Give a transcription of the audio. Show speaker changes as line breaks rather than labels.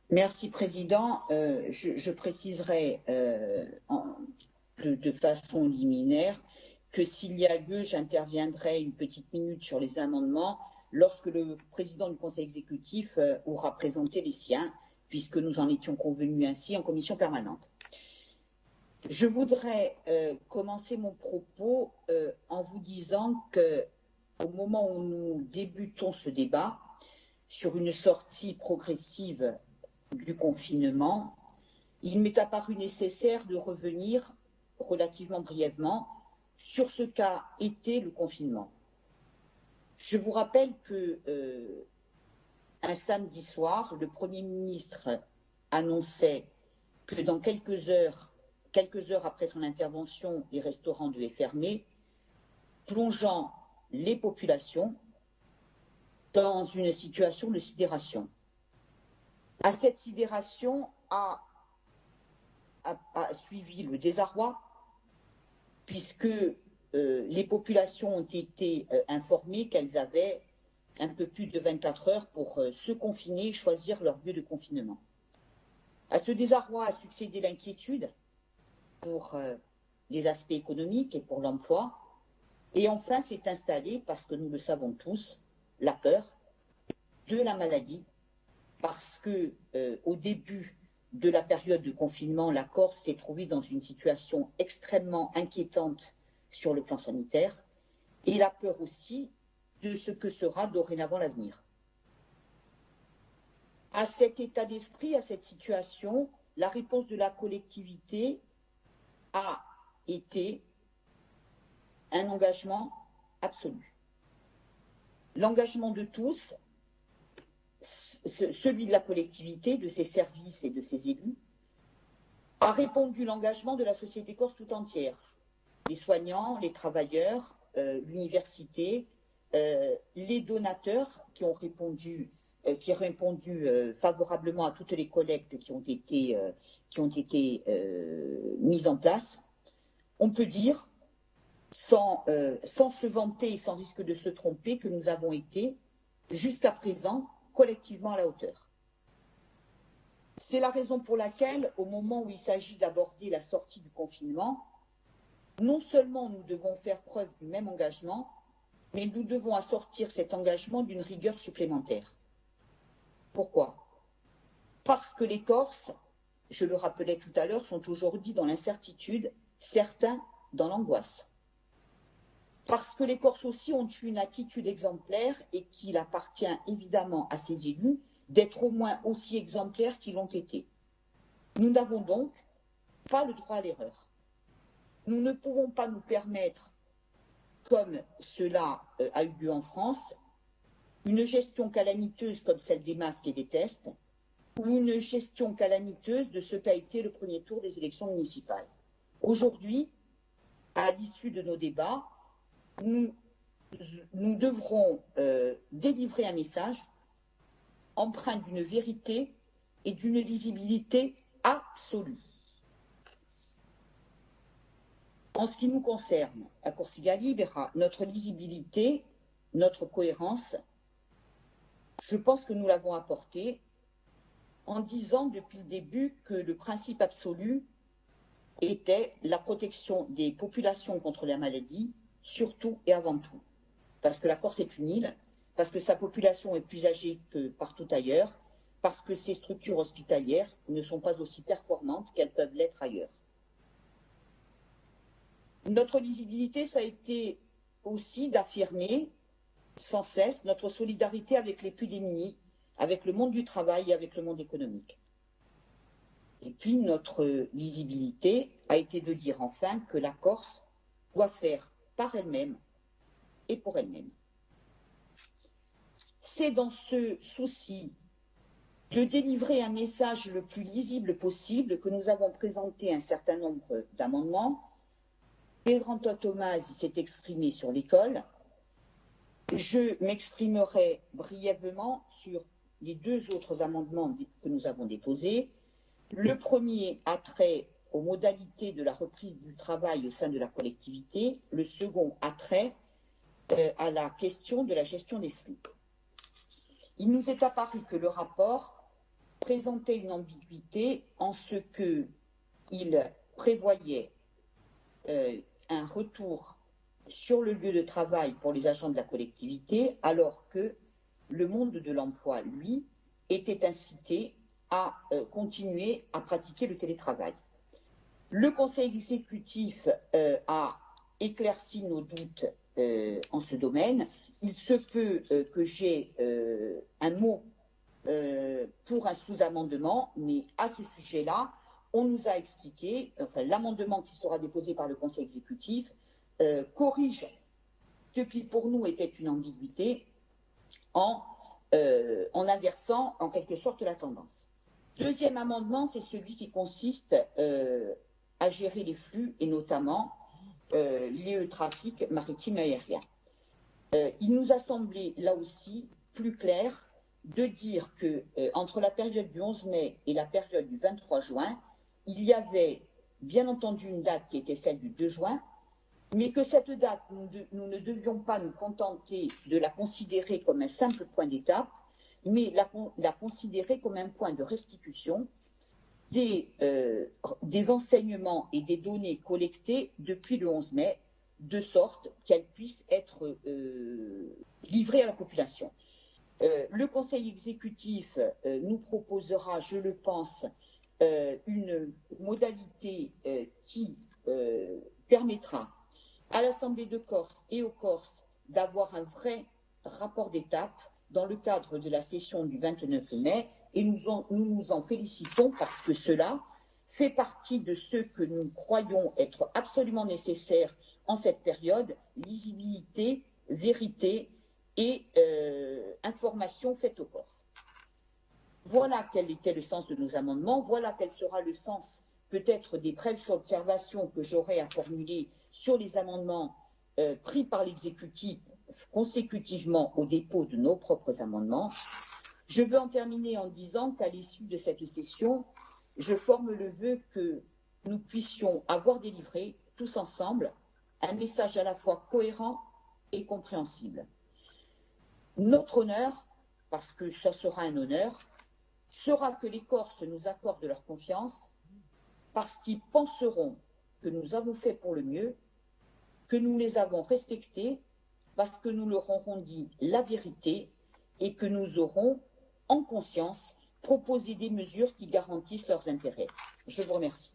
Merci, Président. Je préciserai de façon liminaire que s'il y a lieu, j'interviendrai une petite minute sur les amendements lorsque le Président du Conseil exécutif aura présenté les siens, puisque nous en étions convenus ainsi en commission permanente. Je voudrais commencer mon propos en vous disant qu'au moment où nous débutons ce débat sur une sortie progressive du confinement, il m'est apparu nécessaire de revenir relativement brièvement sur ce qu'a été le confinement. Je vous rappelle que un samedi soir, le Premier ministre annonçait que dans quelques heures après son intervention, les restaurants devaient fermer, plongeant les populations dans une situation de sidération. À cette sidération a suivi le désarroi, puisque les populations ont été informées qu'elles avaient un peu plus de 24 heures pour se confiner et choisir leur lieu de confinement. À ce désarroi a succédé l'inquiétude pour les aspects économiques et pour l'emploi, et enfin s'est installé, parce que nous le savons tous, la peur de la maladie, parce que au début de la période de confinement, la Corse s'est trouvée dans une situation extrêmement inquiétante sur le plan sanitaire, et la peur aussi de ce que sera dorénavant l'avenir. À cet état d'esprit, à cette situation, la réponse de la collectivité a été un engagement absolu. L'engagement de tous, celui de la collectivité, de ses services et de ses élus, a répondu l'engagement de la société corse tout entière. Les soignants, les travailleurs, l'université, les donateurs qui ont répondu favorablement à toutes les collectes qui ont été mises en place. On peut dire, sans se vanter et sans risque de se tromper, que nous avons été, jusqu'à présent, collectivement à la hauteur. C'est la raison pour laquelle, au moment où il s'agit d'aborder la sortie du confinement, non seulement nous devons faire preuve du même engagement, mais nous devons assortir cet engagement d'une rigueur supplémentaire. Pourquoi? Parce que les Corses, je le rappelais tout à l'heure, sont aujourd'hui dans l'incertitude, certains dans l'angoisse. Parce que les Corses aussi ont eu une attitude exemplaire et qu'il appartient évidemment à ces élus d'être au moins aussi exemplaires qu'ils l'ont été. Nous n'avons donc pas le droit à l'erreur. Nous ne pouvons pas nous permettre, comme cela a eu lieu en France, une gestion calamiteuse comme celle des masques et des tests, ou une gestion calamiteuse de ce qu'a été le premier tour des élections municipales. Aujourd'hui, à l'issue de nos débats, nous devrons délivrer un message empreint d'une vérité et d'une lisibilité absolue. En ce qui nous concerne, à Corsica Libera, notre lisibilité, notre cohérence, je pense que nous l'avons apportée en disant depuis le début que le principe absolu était la protection des populations contre la maladie, surtout et avant tout. Parce que la Corse est une île, parce que sa population est plus âgée que partout ailleurs, parce que ses structures hospitalières ne sont pas aussi performantes qu'elles peuvent l'être ailleurs. Notre lisibilité, ça a été aussi d'affirmer sans cesse notre solidarité avec les plus démunis, avec le monde du travail et avec le monde économique. Et puis notre lisibilité a été de dire enfin que la Corse doit faire par elle-même et pour elle-même. C'est dans ce souci de délivrer un message le plus lisible possible que nous avons présenté un certain nombre d'amendements. Pedro Thomas s'est exprimé sur l'école. Je m'exprimerai brièvement sur les deux autres amendements que nous avons déposés. Le premier a trait aux modalités de la reprise du travail au sein de la collectivité. Le second a trait à la question de la gestion des flux. Il nous est apparu que le rapport présentait une ambiguïté en ce qu'il prévoyait un retour sur le lieu de travail pour les agents de la collectivité, alors que le monde de l'emploi, lui, était incité à continuer à pratiquer le télétravail. Le Conseil exécutif a éclairci nos doutes en ce domaine. Il se peut que j'ai un mot pour un sous-amendement, mais à ce sujet-là, on nous a expliqué, enfin, l'amendement qui sera déposé par le Conseil exécutif corrige ce qui pour nous était une ambiguïté en inversant en quelque sorte la tendance. Deuxième amendement, c'est celui qui consiste à gérer les flux et notamment les trafics maritimes et aériens. Il nous a semblé là aussi plus clair de dire que entre la période du 11 mai et la période du 23 juin, il y avait bien entendu une date qui était celle du 2 juin, mais que cette date, nous ne devions pas nous contenter de la considérer comme un simple point d'étape, mais la considérer comme un point de restitution des enseignements et des données collectées depuis le 11 mai, de sorte qu'elles puissent être livrées à la population. Le Conseil exécutif nous proposera, je le pense, une modalité qui permettra à l'Assemblée de Corse et aux Corses d'avoir un vrai rapport d'étape dans le cadre de la session du 29 mai, et nous nous en félicitons parce que cela fait partie de ce que nous croyons être absolument nécessaire en cette période: lisibilité, vérité et information faite aux Corses. Voilà quel était le sens de nos amendements, voilà quel sera le sens peut-être des brèves observations que j'aurai à formuler sur les amendements pris par l'exécutif consécutivement au dépôt de nos propres amendements. Je veux en terminer en disant qu'à l'issue de cette session, je forme le vœu que nous puissions avoir délivré tous ensemble un message à la fois cohérent et compréhensible. Notre honneur, parce que ça sera un honneur, sera que les Corses nous accordent leur confiance, parce qu'ils penseront que nous avons fait pour le mieux, que nous les avons respectés, parce que nous leur aurons dit la vérité et que nous aurons, en conscience, proposé des mesures qui garantissent leurs intérêts. Je vous remercie.